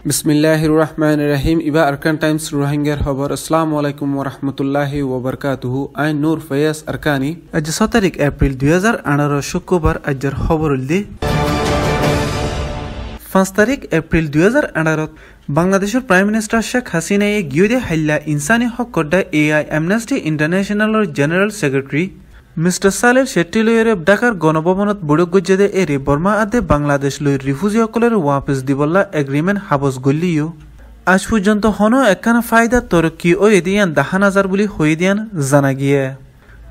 বিসমিল্লাহির রহমানির রহিম ইবা আরকান টাইমস রোহিঙ্গার খবর আসসালামু আলাইকুম ওয়া রাহমাতুল্লাহি ওয়া বারাকাতুহু আই নূর ফয়াজ আরকানি আজ 7 তারিখ এপ্রিল 2018 শুক্রবার আজর খবর উল্দি 5 তারিখ এপ্রিল 2018 বাংলাদেশের প্রাইম মিনিস্টার শেখ হাসিনায়ে গিউদে হাইলা ইনসানি হক কড্ডা এআই অ্যামনেস্টি ইন্টারন্যাশনালের general secretary mister Salil Shetty লইরে ঢাকার গণভবনত বুড়ক গজ্জেদে এরে বর্মা আদে বাংলাদেশ লই রিফিউজি সকলের ওয়াপস দিবল্লা এগ্রিমেন্ট হাবস গল্লিও আজ পর্যন্ত হন একখানা ফায়দা তরক্কি ও এদিয়ান 10,000 বলি হয়ে দিয়ান জানা গিয়ে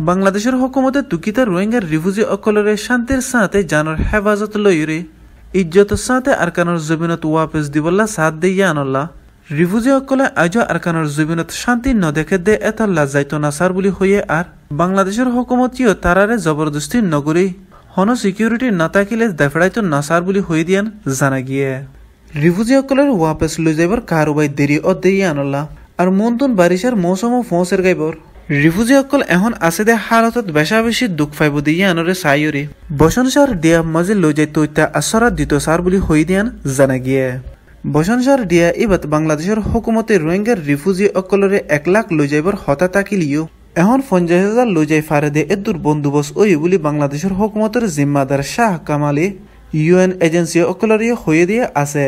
বাংলাদেশের হুকুমতে তুকিতা রোহিঙ্গার রিফিউজি সকলের শান্তির সাথে জানোর হেফাজত লইরে ইজ্জতের সাথে আরকানোর জমিনত ওয়াপস দিবল্লা সাথ দিয়ে আনল্লা রিফিউজি সকলে আজ আরকানোর জমিনত শান্তি ন দেখে দে এতাল্লা যাইতো নাসার বলি হয়ে আর বাংলাদেশের হুকুমতিও তারারে জবরদস্তি নগরী হন সিকিউরিটি না থাকিলে দেফড়াইতো নাসার বলি হয়ে দিয়ান জানা গিয়ে রিফিউজি সকলের ওয়াপস লই যাইবার কারবাই দেরি ও দিয়ে আনল্লা আর মনতুন বারিশার মৌসুম ফৌসের গাইবর রিফিউজি সকল এখন আছে দে হালতত বেশা বেশি দুঃখ পাইব দিয়ে আনরে সাইয়রি বসনসার দিয়া মাঝে লই যাইতো ইত্যা আসরাত দিত সার বলি হয়ে দিয়ান জানা গিয়ে বসনসার দিয়া ইবাত বাংলাদেশের হুকুমতে রোহিঙ্গার রিফিউজি সকলরে 1 লাখ লই যাইবার হতা তাকিলিও এখন 50,000 লই যাই ফারে দে এদুর বন্দোবস্ত ওই বলি বাংলাদেশের হুকুমতের জিম্মাদার শাহ কামালি ইউএন এজেন্সি সকলরে হয়ে দিয়ে আছে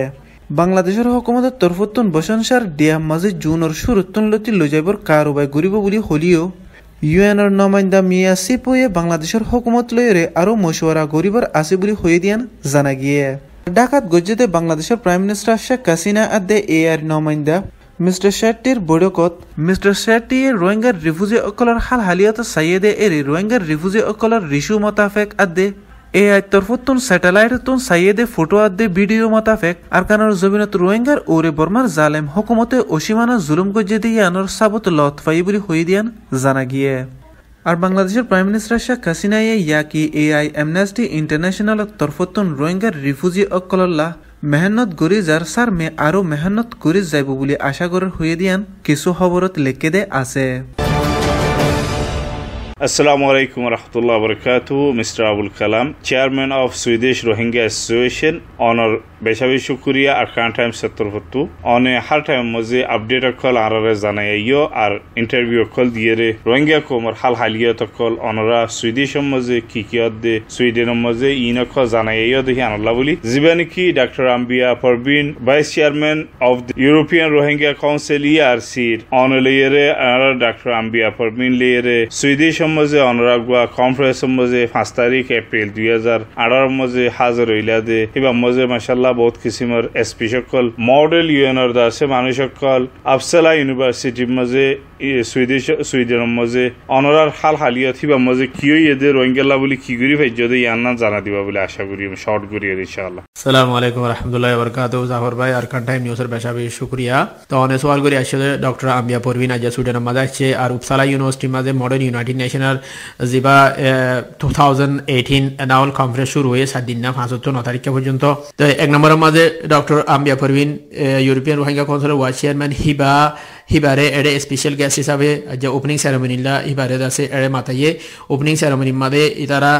বাংলাদেশের হুকুমতের তরফতুন বসনসার দিয়া মাঝে জুনের শুরুতুন লতি লই যাইবার কারবাই গরিব বলি হলিও ইউএনের নমাইন্দা মিয়া সিপুয়ে বাংলাদেশের হুকুমত লইরে আরো মশওয়ারা গরিবার আছে বলি হয়ে দিয়ান জানা গিয়ে ঢাকাত গজ্জেতে বাংলাদেশের প্রাইম মিনিস্টার শেখ হাসিনা আদে এআর নমাইন্দা মিস্টার শেট্টির বৈঠকত মিস্টার শেট্টিয়ে রোহিঙ্গার রিফিউজি সকলের হাল হালিয়ত সাইয়েদে এরে রোহিঙ্গার রিফিউজি সকলের রিসু মোতাফেক আদে এআই তরফতুন স্যাটেলাইট তুন সাইয়েদে ফটো আদে ভিডিও মোতাফেক আরকানোর জমিনত রোহিঙ্গার ওরে বর্মার জালেম হুকুমতে অসীমানা জুলুম গজ্জে দিয়ে আনোর সাবত লতফাই বলি হয়ে দিয়ান জানা গিয়ে আর বাংলাদেশের প্রাইম মিনিস্টার শেখ হাসিনায়ে ইয়াকি এআই অ্যামনেস্টি ইন্টারন্যাশনাল তরফতুন রোহিঙ্গার রিফিউজি সকলল্লা মেহনত গরি যার সার মে আরো মেহনত গরি যাইব বলে আশা করার হয়ে দিয়ান কিছু খবরত লেখে দে আছে Assalamu alaikum warahmatullahi wabarakatuh. Mr. Abul Kalam, Chairman of Swedish Rohingya Association, honor বেশাবি শুক্রিয়া আরকান টাইমস সত্তরফত্তু অনে হার টাইম মজে আপডেট কল আরারে জানাইও আর ইন্টারভিউ কল দিয়ে রে রোহিঙ্গা কোমর হাল হালিয়া তকল অনরা সুইডিশ মজে কি দে সুইডেন মজে ইনক জানাইও দেখি আনল্লা বলি জীবানি কি doctor Ambia Parvin vice chairman of the European Rohingya council ইআরসির অনলেরে আর ডক্টর আম্বিয়া পারভিন লেরে সুইডিশ মজে অনরাগুয়া কনফারেন্স মজে 5 তারিখ এপ্রিল 2018 মজে হাজার হইলা দে এবা মজে মাশাআল্লাহ বহুত কিসিমের এসপি সকল মডেল ইউএনআর দাসে মানুষ সকল আফসালা ইউনিভার্সিটি মজে সুইডেন মজে অনরার হাল হালিয়া থিবা মজে কিও এদে রোহিঙ্গা বলি কি করি ভাই যদি ইয়ান্না জানা দিবা বলে আশা করি শর্ট করি ইনশাআল্লাহ আসসালামু আলাইকুম ওয়া রাহমাতুল্লাহি ওয়া বারাকাতুহু জাফর ভাই আরকান টাইম নিউজের বেশাবি শুকরিয়া তো অনেক সওয়াল করি আসলে ডক্টর আম্বিয়া পারভিন আজ সুইডেন মাঝে আছে আর উপসালা ইউনিভার্সিটি মাঝে মডার্ন ইউনাইটেড নেশনের জিবা 2018 অ্যানুয়াল কনফারেন্স শুরু হয়ে 7 দিন না 5 তারিখ পর্যন্ত তো এক নম্বরের মাঝে ডক্টর আম্বিয়া পারভিন ইউরোপিয়ান রোহিঙ্গা কাউন্সিলের ভাইস চেয়ারম্যান হিবারে এডে স্পেশাল গেস্ট হিসাবে যে ওপেনিং সেরেমনিলা হিবারে আছে এডে মাথায়ে ওপেনিং সেরেমনি মাঝে ইতারা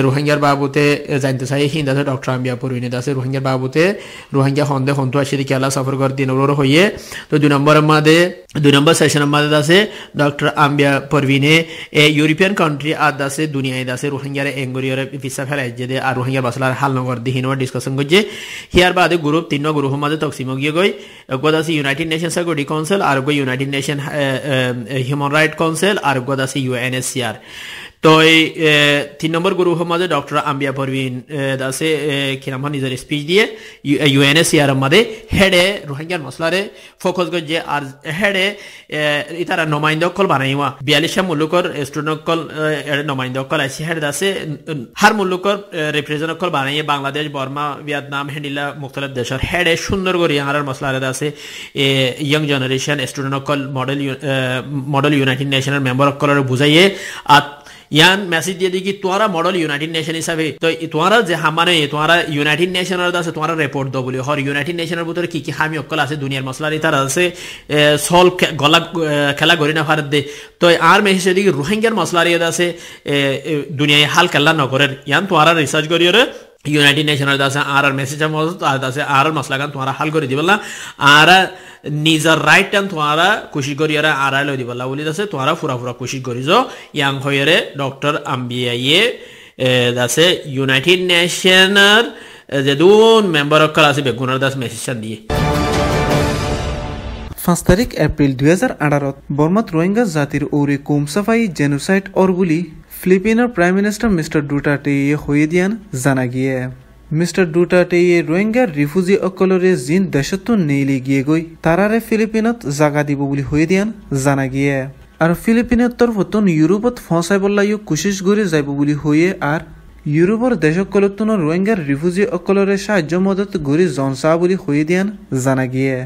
রোহিঙ্গার বাবুতে জানতে চাই হিন্দাতে ডক্টর আম্বিয়া পারভিনে আছে রোহিঙ্গার বাবুতে রোহিঙ্গা হন্দে হন্তু আসে খেলা সফর কর দিন ওর হইয়ে তো 2 নম্বর সেশনের মাঝে আছে ডক্টর আম্বিয়া পারভিনে ইউরোপিয়ান কান্ট্রি আদ আছে দুনিয়ায় আছে রোহিঙ্গার এঙ্গরিয়র ভিসা ফেলাই যে আর রোহিঙ্গার বাসলার হাল নগর দিহিনর ডিসকাশন করছে হিয়ার বাদে গ্রুপ 3 গ্রুপের মাঝে তকসিম গিয়ে গই গোদাসি ইউনাইটেড নেশন সিকিউরিটি কাউন্সিল আর United Nation human right council আর গোদাসি ইউএনএসসিআর তো এই 3 নম্বর গ্রুপের মাঝে ডক্টর আম্বিয়া পারভিন দাসে কিরামান নিজের স্পিচ দিয়ে ইউএনএসসিআর মাঝে হেডে রোহিঙ্গার মসলারে ফোকাস করছে আর হেডে ইতারা নমাইন্দকল বানাইওয়া 42 মুলুকর স্টুডেন্টকল নমাইন্দকল আছে হেড দাসে হার মুলুকর রিপ্রেজেন্টকল বানাইয়ে বাংলাদেশ বর্মা ভিয়েতনাম হেন্ডিলা মুখতলিফ দেশের হেডে সুন্দর করে ইয়ার মসলারে দাসে ইয়ং জেনারেশন স্টুডেন্টকল মডেল ইউনাইটেড নেশনের মেম্বার কলরে বুঝাইয়ে আর ইয়ান মেসেজ দিয়ে দিকি তোমারা মডেল ইউনাইটেড নেশন হিসাবে তো তোমারা যে হামানে তোমারা ইউনাইটেড নেশনের আছে তোমারা রিপোর্ট দাও বলি হর ইউনাইটেড নেশনের ভিতরে কি কি হামি অকল আছে দুনিয়ার মসলার ইতার আছে সল গলা খেলা গরি না ভারত দে তো আর মেসেজ দিকে রোহিঙ্গার মসলার আছে দুনিয়ায় হাল খেলা নগরের ইয়ান তোমারা রিসার্চ করিয়ে ইউনাইটেড নেশনের দাসে আর মেসেজের মতো আর দাসে আর মশলাগান তোমারা হাল করে দিবলা আর নিজের রাইট টাইম তোমারা কোশিশ করি আর লই দিবলা বলি দাসে তোমারা ফুরা কোশিশ করিছ ইয়াং হইরে ডক্টর আম্বিয়ায়ে দাসে ইউনাইটেড নেশনের যে দুন মেম্বার অকল আছে বেগুনার দাস মেসেজ দিয়ে 5 তারিখ এপ্রিল 2018 বর্মাত রোহিঙ্গা জাতির ওরে কোম সাফাই জেনোসাইড অরগুলি ফিলিপিনোর প্রাইম মিনিস্টার মিস্টার ডুটার্টে হয়ে দিয়ান জানা গিয়ে মিস্টার ডুটার্টে রোহিঙ্গা রিফিউজি অকলরে জিন দেশত নেইলে গিয়ে গই তারারে ফিলিপিনত জাগা দিব বলি হয়ে দিয়ান জানা গিয়ে আর ফিলিপিনের তরফতন ইউরোপত ফসাই বল্লাইও কোশিশ করে যাইব বলি হয়ে আর ইউরোপর দেশকলতন রোহিঙ্গার রিফিউজি অকলরে সাহায্য মদত গরি জনসা বলি হয়ে দিয়ান জানা গিয়ে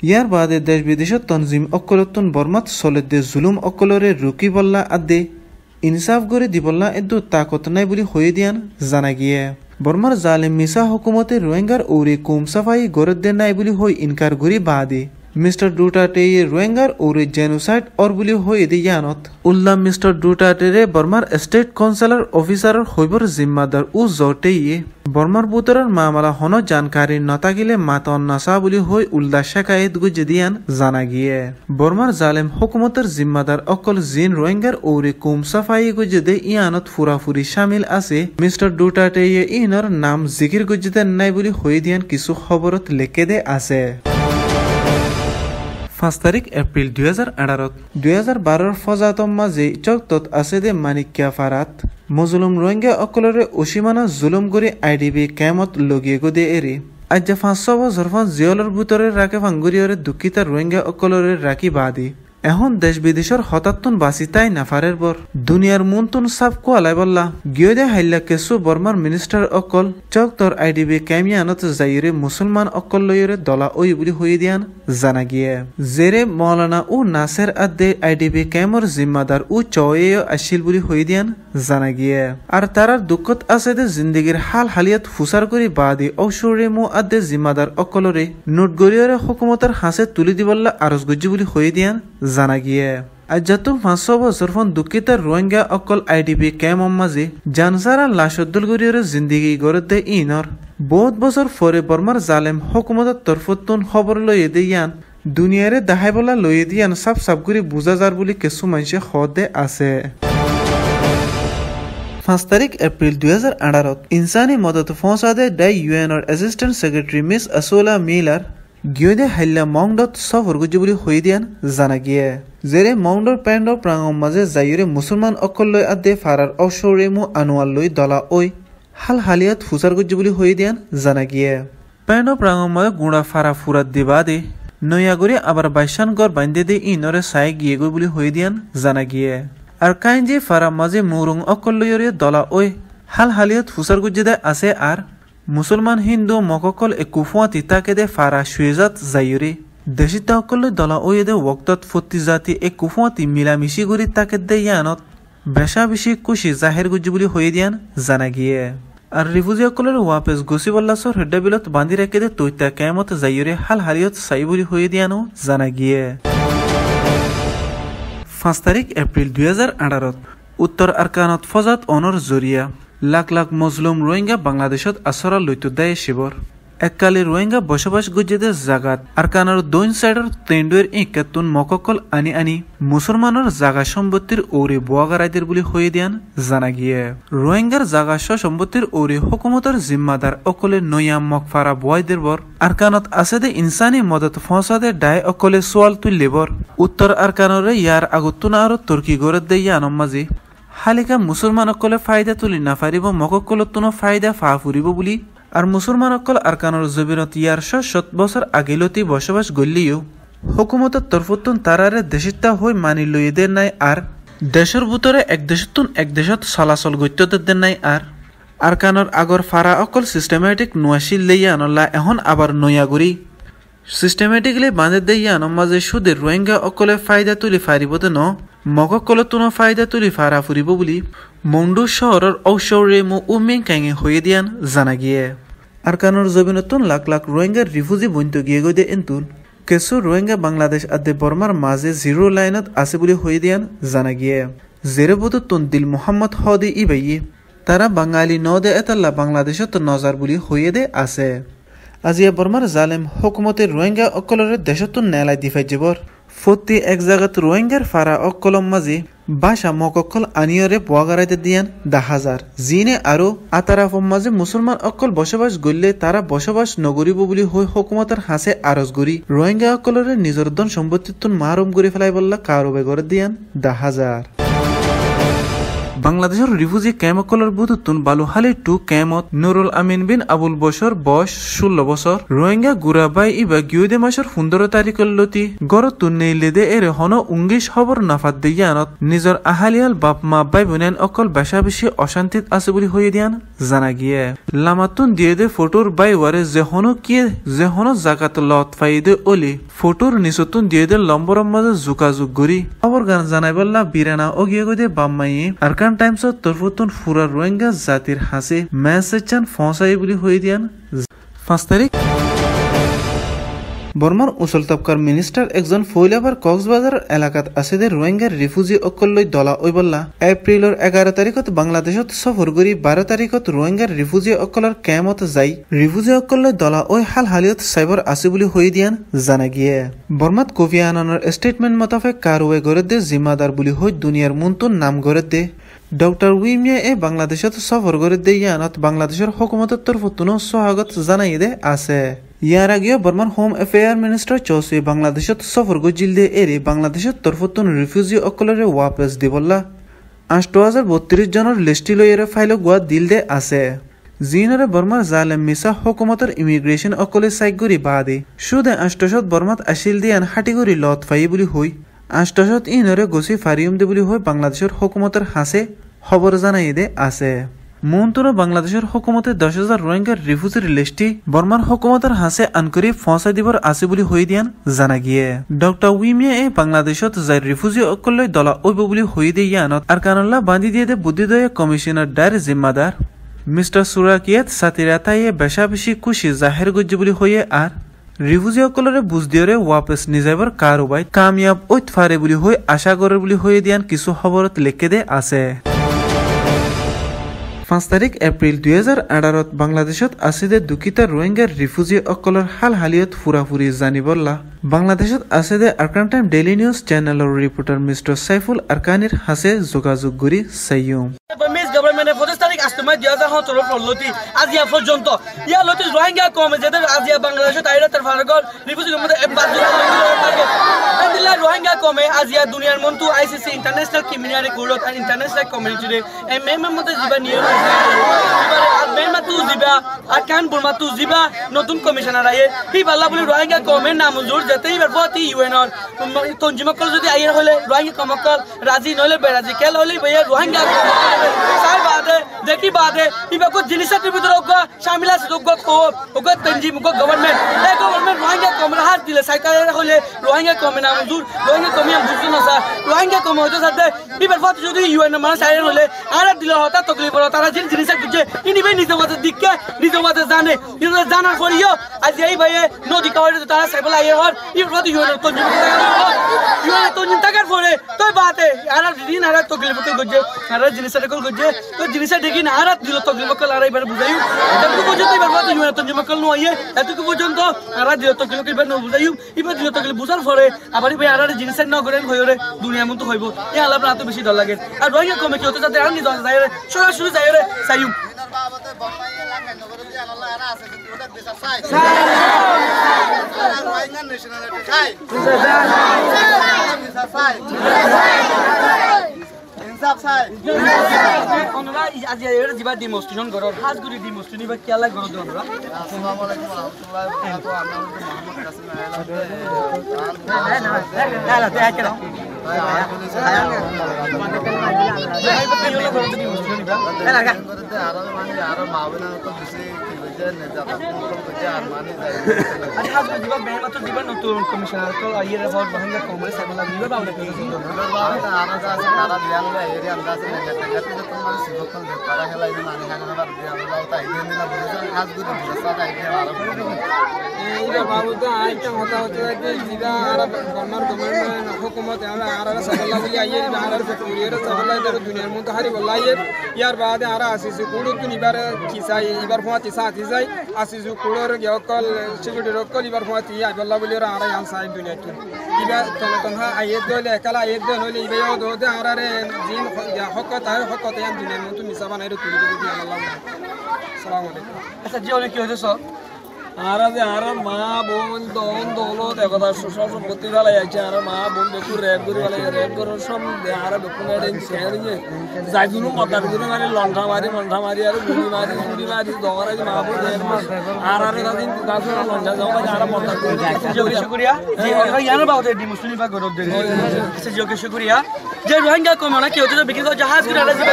ইয়ার বাদে দেশ বিদেশত তনজিম অকলতন বর্মাত সলেদে জুলুম অকলরে রুকি বল্লা আদে ইনসাফ করে দিবল্লা এদু তাকত নাই বলি হয়ে দিয়ান জানা গিয়ে বর্মার জালেম মিসা হুকুমতে রোহিঙ্গার ওরে কোম সাফাই গরদে নাই বলি হই ইনকার গরি বাদে মিস্টার ডুটার্টে রোহিঙ্গার ওরে জেনোসাইড অর বলি হয়ে দি ইয়ানত উল্লাহ মিস্টার ডুটার্টে বর্মার স্টেট কাউন্সিলর অফিসারের হইবর জিম্মাদার ও জটে বর্মার বুতরের মামলা হন জানকারি নতাগিলে মাতন নাসা বলি হই উল্লাহ শেখায়ত গুজে দিয়ান জানা গিয়ে বর্মার জালেম হুকুমতের জিম্মাদার অকল জিন রোহিঙ্গার ওরে কোম সাফাই গুজে দে ইয়ানত ফুরাফুরি শামিল আছে মিস্টার ডুটার্টে ইনর নাম জিকির গুজে দেন নাই বলি হয়ে দিয়ান কিছু খবরত লেখে দে আছে 5 তারিখ এপ্রিল 2018 ফজাতম মাঝে চকতত আছে দে মানিক্যা ফারাত মজলুম রোহিঙ্গা অকলরে অসীমানা জুলুম করে আইডিবি ক্যামত লগিয়ে গদে এরে আজ 500 বছর জিয়লর ভিতরে রাখে ভাঙ্গুরিয়রে দুঃখিতা রোহিঙ্গা অকলরে রাখি বাদি এখন দেশ বিদেশের হতাত্তন বাসি তাই নাফারের বর দুনিয়ার মুনতুন সাব কোয়ালাই বললা গিয়ে দে হাইল্লা কেসু বর্মার মিনিস্টার অকল চকতর আইডিবি ক্যামিয়ানত যাইরে মুসলমান অকল লইরে দলা ওই বলি হয়ে দিয়ান জানা গিয়ে জেরে মৌলানা ও নাসের আদে আইডিবি ক্যামর জিম্মাদার ও চয়ে আসিল বলি হয়ে দিয়ান জানা গিয়ে আর তারার দুঃখত আছে দে জিন্দগির হাল হালিয়াত ফুসার করি বাদে ঔষরে মো আদে জিম্মাদার অকলরে নোট গরিয়রে হুকুমতের হাসে তুলি দিবল্লা আরজ গজ্জি বলি হয়ে দিয়ান জানা গিয়ে আজ যত 500 বছর ফোন দুঃখিতার রোহিঙ্গা অকল আইডিবি ক্যাম্প মাঝে জানসারা লাশদ্দুল গরিয়রে জিন্দগি গড়ে দে ইনর বহুত বছর পরে বর্মার জালেম হুকুমতের তরফতুন খবর লইয়ে দিয়ান দুনিয়ারে দাহাই বলা লইয়ে দিয়ান সাব করে বুঝা যার বলি কিছু মানুষে হদে আছে 5 তারিখ এপ্রিল 2018 ইনসানি মদত ফৌসাদে die ইউএনর assistant secretary miss আসোলা Miller গিয়ে হাইল্লা মংডত সফর গুজি বলি হয়ে দিয়ান জানা গিয়ে জেরে মংডর প্যান্ডর প্রাঙ্গম মাঝে যাইরে মুসলমান অকল লই আদে ফারার অশৌরে মু আনোয়াল লই দলা ওই হাল হালিয়াত ফুসার গুজি বলি হয়ে দিয়ান জানা গিয়ে প্যান্ডর প্রাঙ্গম মাঝে গুড়া ফারা ফুরাত দিবা দে নয়াগরি আবার বাইশান গড় বান্ধে দে ইনরে সাই গিয়ে গই বলি হয়ে দিয়ান জানা গিয়ে আর কাইন যে ফারা মাঝে মুরুং অকল লইরে দলা ওই হাল হালিয়াত ফুসার গুজি দে আছে আর মুসলমান হিন্দু মককল একুফুয়া তিতাকে দে ফারা সুয়েজাত যাইরে দেশিতা অকল দলা ওই দে ওক্তত ফতি জাতি একুফুয়াতি মিলামিশি গরি তাকে দে ইয়ানত বেশা বেশি খুশি জাহের গুজি বলি হয়ে দিয়ান জানা গিয়ে আর রিফিউজি অকলের ওয়াপেস গসিবল্লাসর হেডাবিলত বান্ধি রেখে দে তৈতা কেমত যাইরে হাল হালিয়ত সাই বলি হয়ে দিয়ানো জানা গিয়ে 5 তারিখ এপ্রিল 2018 উত্তর আরকানত ফজাত অনর জরিয়া লাখ লাখ মজলুম রোহিঙ্গা বাংলাদেশত আসরা লইতো দেয় শিবর এককালে রোহিঙ্গা বসবাস গুজেদের জাগাত আরকানের দৈন সাইডর তেন্ডুয়ের ইকাতুন মককল আনি মুসলমানের জাগা সম্পত্তির ওরে বোয়াগারাইদের বলি হয়ে দিয়ান জানা গিয়ে রোহিঙ্গার জাগা সম্পত্তির ওরে হুকুমতের জিম্মাদার অকলে নয়াম মকফারা বয়দের বর আরকানত আছে দে ইনসানি মদত ফসাদে ডায় অকলে সোয়াল তুললে বর উত্তর আরকানরে ইয়ার আগুতুন আরো তুর্কি গড়ে দে ইয়ানম মাঝে হালিকা মুসলমান অকলে ফায়দা তুলি না ফারিব মককলতুন ফায়দা ফা ফুরিব বলি আর মুসলমান অকল আরকানোর জবিনত ইয়ার 7 বছর আগেলতি বসবাস গলিও হুকুমতের তরফতুন তারারে দেশিতা হই মানি লইদের নাই আর দেশের ভিতরে এক দেশত চলাচল গত্যদের নাই আর আরকানোর আগর ফারা অকল সিস্টেমেটিক নোয়াশিল লইয়া আনলা এখন আবার নয়াগুড়ি সিস্টেমেটিকলি বাঁধে দেইয়া নমাজে সুদের রোহিঙ্গা অকলে ফায়দা তুলি ফারিবতে ন মককলতুন ফায়দা তুলি ফারা ফুরিব বলি মন্ডু শহরের ঔষরে মু উমিং কাঙে হয়ে দিয়ান জানা গিয়ে আরকানোর জবিনতুন লাখ লাখ রোহিঙ্গার রিফিউজি বইন্ত গিয়ে গই দে এন্তুন কেসু রোহিঙ্গা বাংলাদেশ আদে বর্মার মাঝে জিরো লাইনত আছে বলি হয়ে দিয়ান জানা গিয়ে জেরে বদতুন দিল মোহাম্মদ হদি ইবাইয়ে তারা বাঙালি নদে এতাল্লা বাংলাদেশত নজার বুলি হয়ে দে আছে আজিয়া বর্মার জালেম হুকুমতে রোহিঙ্গা অকলরে দেশত নেলাই দিফাই যাবর ফতি এক জায়গাত রোহিঙ্গার ফারা অকলম মাঝি বাসা মকল আনিয়রে বগারাইতে দিয়ান 10,000 জিনে আরো আতারাফম মাঝে মুসলমান অকল বসবাস গড়লে তারা বসবাস নগরিব বুলি হই হুকুমতের হাসে আরজ গরি রোহিঙ্গা অকলরে নিজর ধন সম্পত্তিতুন মারুম করে ফেলাই বললা কারোবে করে দিয়ান 10,000 বাংলাদেশের রিফিউজি ক্যাম্পকলর বুতুতুন বালুহালি 2 ক্যাম্পত নুরুল আমিন বিন আবুল বশর বয়স 16 বছর রোহিঙ্গা গুরাবাই ইবা গিউদে মাসের 15 তারিখের লতি গরতুন নেইলেদে এর হন 19 খবর নাফাত দিয়ানত নিজর আহালিয়াল বাপ মা বাই বোনেন অকল বেশা বেশি অশান্তিত আছে বলি হয়ে দিয়ান জানা গিয়ে লামাতুন দিয়ে দে ফটোর বাই ওয়ারে যে হন জাকাত লত ফাইদে ওলি ফটোর নিচতুন দিয়ে দে লম্বরম মাঝে যোগাযোগ গরি খবর গান জানাই বললা বিরানা অগিয়ে গদে বাম্মাই আরকান টাইমস তরফতুন ফুরা রোহিঙ্গা জাতির হাসে মেসেজ চান ফসাই বলি হয়ে দিয়ান 5 তারিখ বর্মার উসল তবকার মিনিস্টার একজন ফৈলাবার কক্সবাজার এলাকাত আছে দে রোহিঙ্গার রিফিউজি অকল্লৈ দলা ওই বললা এপ্রিলের 11 তারিখত বাংলাদেশত সফর করি 12 তারিখত রোহিঙ্গার রিফিউজি অকলৰ ক্যাম্পত যাই রিফিউজি অকল্লৈ দলা ওই হাল হালিয়ত সাইবার আছে বলি হয়ে দিয়ান জানা গিয়ে বর্মাত কোফি আনানের স্টেটমেন্ট মোতাবেক কারওয়ে গড়ে দে জিম্মাদার বলি হই দুনিয়ার মুনতুন নাম গড়ে দে ডক্টর উইমিয়া এ বাংলাদেশত সফর করে দে ইয়ানত বাংলাদেশের হুকুমতের তরফতুনো স্বাগত জানাই দে আছে ইয়ার আগেও বর্মান হোম অ্যাফেয়ার মিনিস্টার চৌসি বাংলাদেশত সফর গজিল দে এরে বাংলাদেশের তরফতুন রিফিউজি অকলরে ওয়াপস দিবল্লা 8,032 জনের লিস্টি লইয়ের ফাইল গুয়া দিল দে আছে জিনরে বর্মার জালেম মিসা হুকুমতের ইমিগ্রেশন অকলে সাইগুরি বাদে সুদে 800 বর্মাত আসিল দিয়ান হাটিগুরি লত ফাই বলি হই 800 ইনরে গসি ফারিয়ম দে বলি হই বাংলাদেশের হুকুমতের হাসে খবর জানাই দে আছে মন্তর বাংলাদেশের হুকুমতে 10,000 রোহিঙ্গার রিফিউজির লিস্টি বর্মার হুকুমতের হাসে আনকরি ফসাই দিবর আছে বলি হই দিয়ান জানা গিয়ে ডক্টর উইমিয়া এ বাংলাদেশত যাই রিফিউজি অকললৈ দলা ওইব বলি হই দে ইয়ানত আর কানল্লা বাঁধি দিয়ে দে বুদ্ধিদয় কমিশনার ডায়ের জিম্মাদার মিস্টার সুরাকিয়াত সাতিরাতাইয়ে বেশা বেশি খুশি জাহের গজ্জি বলি হইয়ে আর রিফিউজি অকলরে বুঝ দিয়রে ওয়াপস নিজাইবার কারবাই কামিয়াব ওইত ফারে বলি হই আশা করে বলি হয়ে দিয়ান কিছু খবরত লিখে দে আছে 5 তারিখ এপ্রিল 2018 বাংলাদেশত আছে দে দুকিতা রোহিঙ্গার রিফিউজি অকলর হাল হালিয়ত ফুরাফুরি জানিবল্লা বাংলাদেশত আছে দে আরকান টাইম ডেইলি নিউজ চ্যানেলের রিপোর্টার মিস্টার সাইফুল আরকানির হাসে যোগাযোগ করি সাইয়ুম গভর্নমেন্টে 25 তারিখ আস্তমাই 2017 লতি আজিয়া পর্যন্ত ইয়া লতি রোহিঙ্গা কমে যেদের আজিয়া বাংলাদেশত আইরাতের ফারগল রিফিউজি মধ্যে আলহামদুলিল্লাহ রোহিঙ্গা কমে আজিয়া দুনিয়ার মন্তু আইসিসি ইন্টারন্যাশনাল ক্রিমিনাল কোর্ট আর ইন্টারন্যাশনাল কমিউনিটি এম এম মধ্যে জিবা নিয়ম এবারে আর বেমাতু জিবা আর কান বুলমাতু জিবা নতুন কমিশনার আইয়ে হি বাল্লা বলি রোহিঙ্গা কমে নামঞ্জুর যেতে এবার প্রতি ইউএনর তঞ্জিমকল যদি আইয়ার হলে রোহিঙ্গা কমকল রাজি নলে বেরাজি কেল হলে ভাইয়া রোহিঙ্গা সাই বাদে দেখি বাদে ইবা কো জিনিসের ভিতরে ওগা শামিল আছে ওগা কোপ ওগা তঞ্জিম ওগা গভর্নমেন্ট এই গভর্নমেন্ট রোহিঙ্গা কমে হাত দিলে সাইকারে হলে রোহিঙ্গা কমে নামঞ্জুর রোহিঙ্গা কমে বুঝু না স্যার রোহিঙ্গা কমে হতে সাথে এবার প্রতি যদি ইউএন মানুষ আইয়ার হলে আর দিলে হতা তকলিফ হলো তারা জিনিসের বুঝে ইনিবে নিজে মাঝে দিকে নিজে মাঝে জানে নিজে জানার পরেও আজ এই ভাইয়ে নদী কাওয়ারে তারা সাইবল আইয়ার হর ইবার প্রতি ইউএন তঞ্জিম ইউএন তঞ্জিম টাকার পরে তো বাতে আর দিন আর তকলিফ করছে আর জিনিসের কল করছে তো জিনিসের দেখি না আর দিল তকলিফ কল আর এবার বুঝাইও এতটুকু পর্যন্ত এবার প্রতি ইউএন তঞ্জিম কল নয় এতটুকু পর্যন্ত আর দিল তকলিফ এবার ন বুঝাইও এবার দিল তকলিফ বুঝার পরে আবার ভাই আর জিনিসের ন করেন হইরে দুনিয়া মতো হইব এই আলাপ রাতে বেশি ডর লাগে আর রোহিঙ্গা কমে কি হতে যাতে আর নি যায় রে সরাসরি যায় রে সাইয়ু আজি যিবা ডিমনস্ট্রেশন করর হাজগুড়ি ডিমনস্ট্রেশন বা কেলা করো তোমরা আসসালামু আলাইকুম ওয়া রাহমাতুল্লাহি ওয়া বারাকাতুহু আচ্ছা হাজবে দিবা বেমা তো দিবা নতুন কমিশনার তো আইয়ের হল বাহিনী কংগ্রেস আগলা দিবা বাউলে করে এইটা বাবু তো আইটা কথা হচ্ছে যে জিরা আর গভর্নর গভর্নমেন্ট হুকুমত আর সাগলা বলি আইয়ে আর ফেক্টরির সাগলা এর দুনিয়ার মধ্যে হারি বলাইয়ে ইয়ার বাদে আর আসিছে কুড়ো তো নিবার কিসাই এবার ফোয়াতি সাথি যাই আসিছে কুড়োর গকল সিকিউরিটি রকল এবার ফোয়াতি আই বলা বলি আর আই সাই দুনিয়া কি এবার তনহা আইয়ে দলে একালা আইয়ে দলে হলে ইবে দে আর জিন হকত আর হকত ইয়ান দুনিয়ার মধ্যে মিছা বানাইরে তুলি দিবি আল্লাহ আসসালামু আলাইকুম আচ্ছা জীবনে কি হয়েছে সব আর যে আর মা বোন দন দৌলত একদা সব সম্পত্তি ফেলাই আছে আর মা বোন বেকু রেপ করে ফেলাই রেপ করে সব আর বেকু মেডেন শেয়ার নিয়ে যাই দুনো মতার দুনো মানে লন্ঠা মারি আর গুলি মারি দগরা যে মা বোন আর দিন কাজ লন্ঠা যাও আর মতার যোগে শুকরিয়া জি ইয়ার বাউতে দি মুসলিম বা গরব দে আচ্ছা যোগে শুকরিয়া যে রোহিঙ্গা কমনা কি হচ্ছে বিকি তো জাহাজ করে আলাদা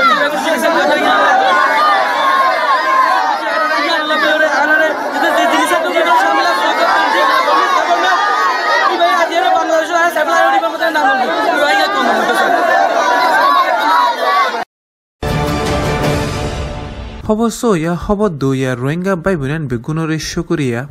খবর সো ইয়া খবর দো ইয়া রোহিঙ্গা বাই বুনান বেগুনের শুকরিয়া